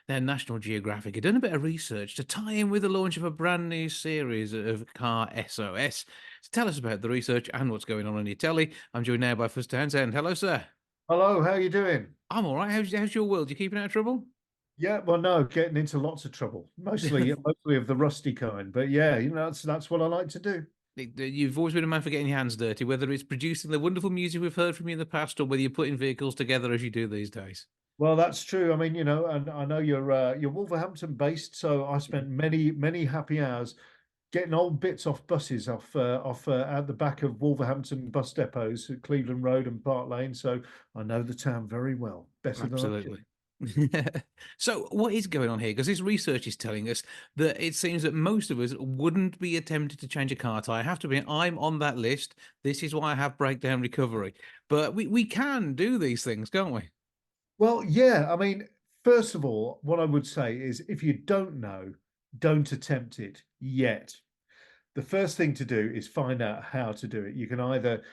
Then National Geographic had done a bit of research to tie in with the launch of a brand new series of Car SOS. To tell us about the research and what's going on your telly, I'm joined now by Fuzz Townsend. Hello, sir. Hello, how you doing? I'm all right. How's your world? You keeping out of trouble? Yeah, well, no, getting into lots of trouble, mostly of the rusty kind. But yeah, that's what I like to do. You've always been a man for getting your hands dirty, whether it's producing the wonderful music we've heard from you in the past or whether you're putting vehicles together as you do these days. Well, that's true. I mean, and I know you're Wolverhampton based, so I spent many happy hours getting old bits off buses off at the back of Wolverhampton bus depots at Cleveland Road and Park Lane. So I know the town very well, better than I should. Absolutely. So, what is going on here? Because this research is telling us that it seems that most of us wouldn't be attempted to change a car tire. I have to be, I'm on that list. This is why I have breakdown recovery. But we can do these things, can't we? Well, yeah. I mean, first of all, what I would say is if you don't know, don't attempt it yet. The first thing to do is find out how to do it. You can either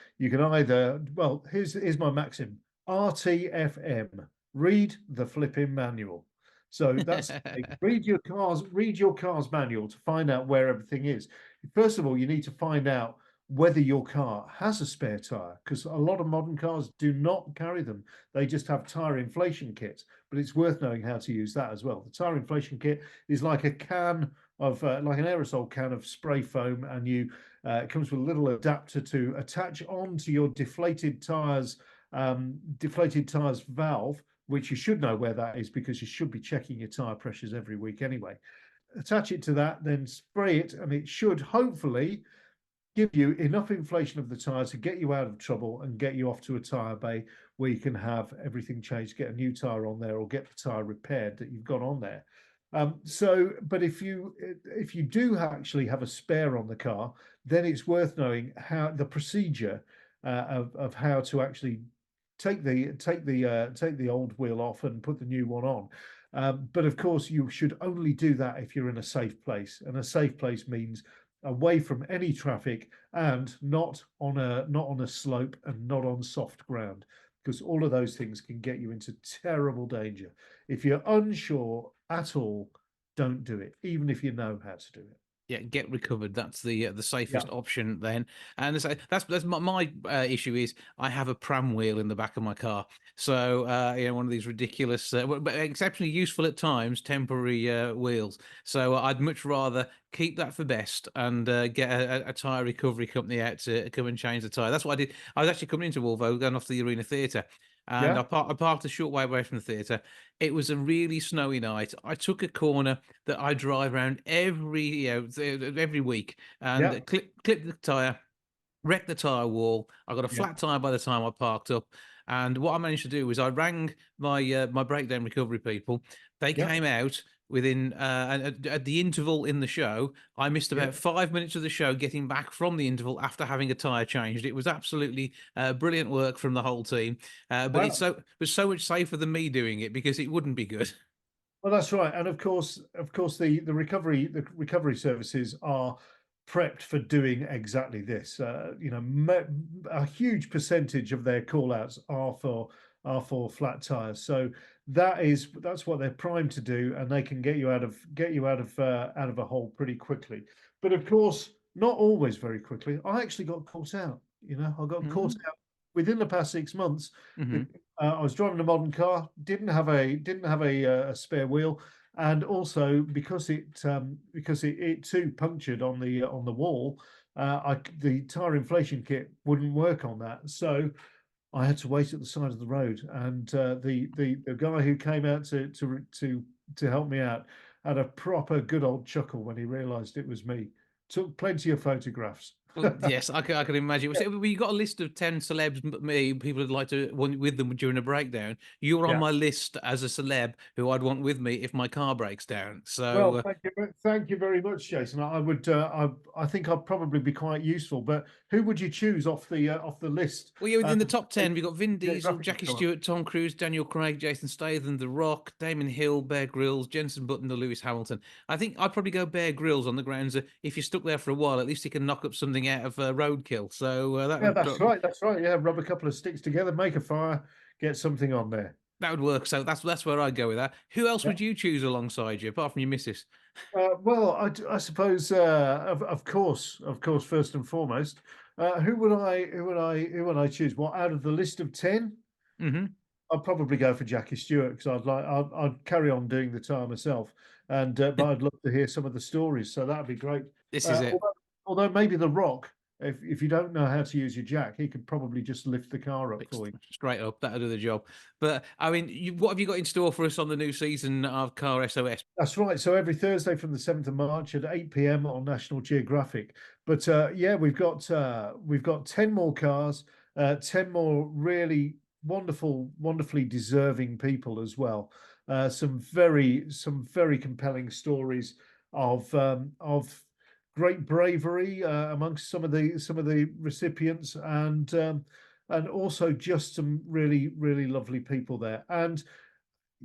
well, here's my maxim. RTFM. Read the flipping manual. So that's the thing. Read your car's manual to find out where everything is. First of all, you need to find out whether your car has a spare tire, because a lot of modern cars do not carry them. They just have tire inflation kits, but it's worth knowing how to use that as well. The tire inflation kit is like a can of like an aerosol can of spray foam, and it comes with a little adapter to attach onto your deflated tires valve, which you should know where that is because you should be checking your tire pressures every week anyway. Attach it to that, then spray it, and it should hopefully give you enough inflation of the tire to get you out of trouble and get you off to a tire bay where you can have everything changed, get a new tire on there, or get the tire repaired that you've got on there. But if you do actually have a spare on the car, then it's worth knowing how the procedure of how to actually take the old wheel off and put the new one on. But of course, you should only do that if you're in a safe place, and a safe place means away from any traffic and not on a slope and not on soft ground, because all of those things can get you into terrible danger. If you're unsure at all, don't do it, even if you know how to do it. Yeah, get recovered. That's the Yeah, safest option then. And that's my issue is I have a pram wheel in the back of my car, so one of these ridiculous, but exceptionally useful at times, temporary wheels. So I'd much rather keep that for best and get a tire recovery company out to come and change the tire. That's what I did. I was actually coming into Wolvo, going off to the Arena Theatre, and yeah, I parked a short way away from the theatre. It was a really snowy night. I took a corner that I drive around every week yeah, and clip the tire, wrecked the tire wall. I got a yeah, flat tire by the time I parked up. And what I managed to do was I rang my breakdown recovery people. They yeah, came out within at the interval in the show. I missed yeah. about 5 minutes of the show getting back from the interval after having a tire changed. It was absolutely brilliant work from the whole team. But Well, it was so much safer than me doing it because it wouldn't be good. Well, that's right, and of course, the recovery services are prepped for doing exactly this. A huge percentage of their call outs are for flat tires, so that's what they're primed to do, and they can get you out of a hole pretty quickly. But of course, not always very quickly. I actually got caught out. I got caught Mm-hmm. out within the past 6 months. Mm-hmm. I was driving a modern car, didn't have a spare wheel, and also because it too punctured on the wall, the tire inflation kit wouldn't work on that, so I had to wait at the side of the road. And the guy who came out to help me out had a proper good old chuckle when he realised it was me. Took plenty of photographs. Well, yes, I can imagine. So, well, you got a list of 10 celebs, me, people who'd like to want with them during a breakdown. You're on Yeah. my list as a celeb who I'd want with me if my car breaks down. So, Well, thank you very much, Jason. I think I'd probably be quite useful. But who would you choose off the list? well, yeah, Uh, within the top 10, we've got Vin Diesel, Geographically Jackie come up. Stewart, Tom Cruise, Daniel Craig, Jason Statham, The Rock, Damon Hill, Bear Grylls, Jensen Button, or Lewis Hamilton. I think I'd probably go Bear Grylls on the grounds that if you're stuck there for a while, at least he can knock up something out of roadkill. So that Yeah, would that's right. That's right. Yeah, rub a couple of sticks together, make a fire, get something on there. That would work. So that's where I'd go with that. Who else Yeah. would you choose alongside you, apart from your missus? Well, I suppose, of course, first and foremost, who would I choose? Well, out of the list of 10, Hmm. I'd probably go for Jackie Stewart because I'd carry on doing the tire myself, and but I'd love to hear some of the stories, so that'd be great. This is Uh, it. although maybe The Rock, if you don't know how to use your jack, he could probably just lift the car up for you. Straight up, that'll do the job. But I mean, what have you got in store for us on the new season of Car SOS? That's right. So every Thursday from the 7th of March at 8 p.m. on National Geographic. But yeah, we've got 10 more cars, 10 more really wonderfully deserving people as well. Some very compelling stories of great bravery amongst some of the recipients, and also just some really lovely people there. And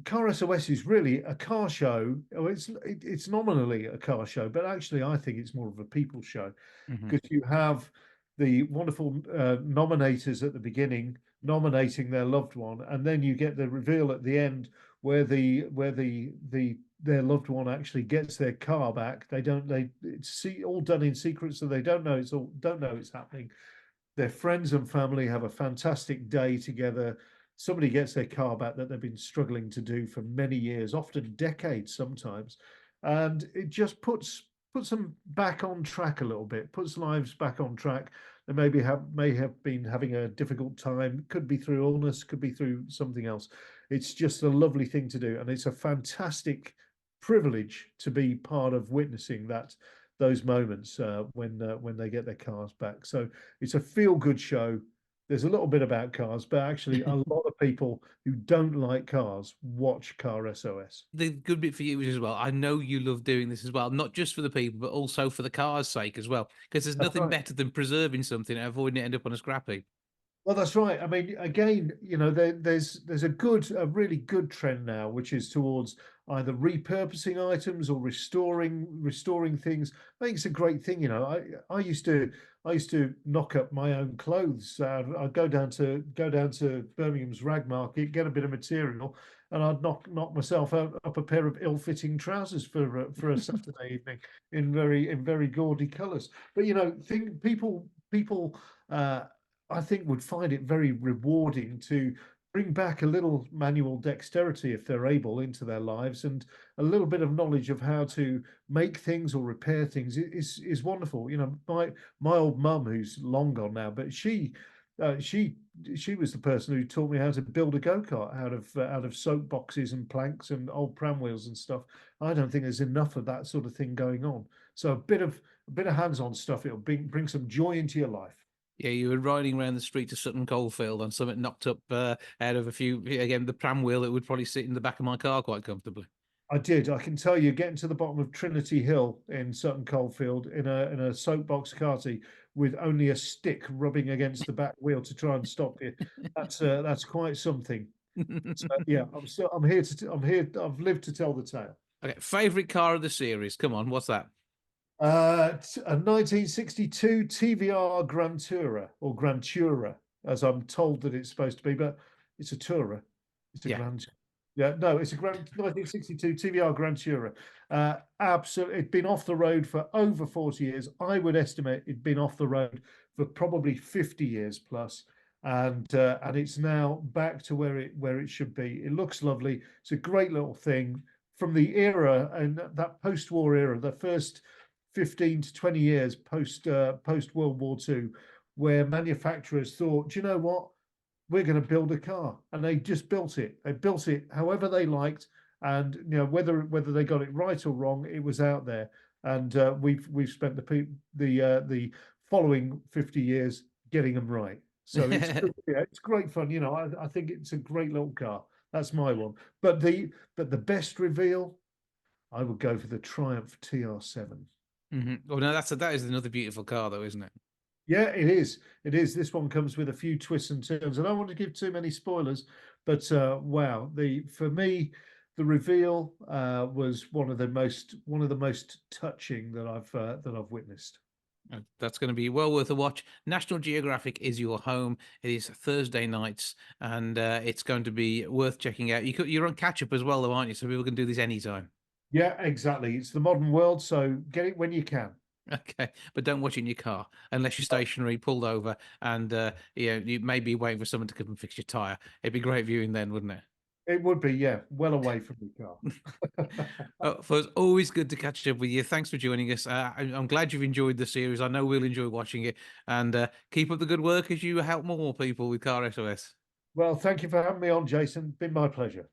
Car SOS is really a car show. It's nominally a car show, but actually, I think it's more of a people show Hmm. because you have the wonderful nominators at the beginning nominating their loved one, and then you get the reveal at the end where their loved one actually gets their car back. They don't they It's all done in secret, so they don't know it's happening. Their friends and family have a fantastic day together. Somebody gets their car back that they've been struggling to do for many years, often decades sometimes. And it just puts them back on track a little bit, puts lives back on track. They may have been having a difficult time, could be through illness, could be through something else. It's just a lovely thing to do. And it's a fantastic privilege to be part of witnessing those moments when they get their cars back. So it's a feel good show. There's a little bit about cars, but actually, a lot of people who don't like cars watch Car SOS. The good bit for you is as well. I know you love doing this as well, not just for the people, but also for the car's sake as well. Because there's That's nothing right. better than preserving something and avoiding it end up on a scrap heap. Well, that's right. I mean, again, there's a really good trend now, which is towards either repurposing items or restoring things. I think it's a great thing. I used to knock up my own clothes. I'd go down to Birmingham's rag market, get a bit of material, and I'd knock myself up a pair of ill-fitting trousers for a Saturday evening in very gaudy colours. But think people. I think would find it very rewarding to bring back a little manual dexterity if they're able into their lives, and a little bit of knowledge of how to make things or repair things is wonderful. My old mum, who's long gone now, but uh, she she was the person who taught me how to build a go-kart out of soap boxes and planks and old pram wheels and stuff. I don't think there's enough of that sort of thing going on. So a bit of hands-on stuff, it'll bring some joy into your life. Yeah, you were riding around the street of Sutton Coldfield on something knocked up out of a few, again, the pram wheel that would probably sit in the back of my car quite comfortably. I did. I can tell you, getting to the bottom of Trinity Hill in Sutton Coldfield in a soapbox carty with only a stick rubbing against the back wheel to try and stop you. That's quite something. So yeah, I'm here I'm here. I've lived to tell the tale. Okay, favorite car of the series? Come on, what's that? A 1962 TVR Grand Tourer, or Grand Tourer, as I'm told that it's supposed to be, but it's a Tourer. It's a Yeah. Grand. Yeah, no, it's a Grand 1962 TVR Grand Tourer. Absolutely, it'd been off the road for over 40 years. I would estimate it'd been off the road for probably 50 years plus, and it's now back to where it should be. It looks lovely. It's a great little thing from the era and that post-war era, the first 15 to 20 years post World War II, where manufacturers thought, do you know what? We're going to build a car, and they just built it. They built it however they liked, and whether they got it right or wrong, it was out there. And we've spent the following 50 years getting them right. So it's great fun. I think it's a great little car. That's my one. But the best reveal, I would go for the Triumph TR7. Oh no, that is another beautiful car though, isn't it? Yeah, it is. It is. This one comes with a few twists and turns. I don't want to give too many spoilers, but wow, the for me, the reveal was one of the most touching that I've witnessed. That's going to be well worth a watch. National Geographic is your home. It is Thursday nights, and it's going to be worth checking out. You're on catch up as well, though, aren't you? So people can do this anytime. Yeah, exactly. It's the modern world, so get it when you can. Okay, but don't watch it in your car unless you're stationary, pulled over, and you may be waiting for someone to come and fix your tire. It'd be great viewing then, wouldn't it? It would be, yeah, well away from the car. It's always good to catch up with you. Thanks for joining us. I'm glad you've enjoyed the series. I know we'll enjoy watching it, and keep up the good work as you help more people with Car SOS. Well, thank you for having me on, Jason. Been my pleasure.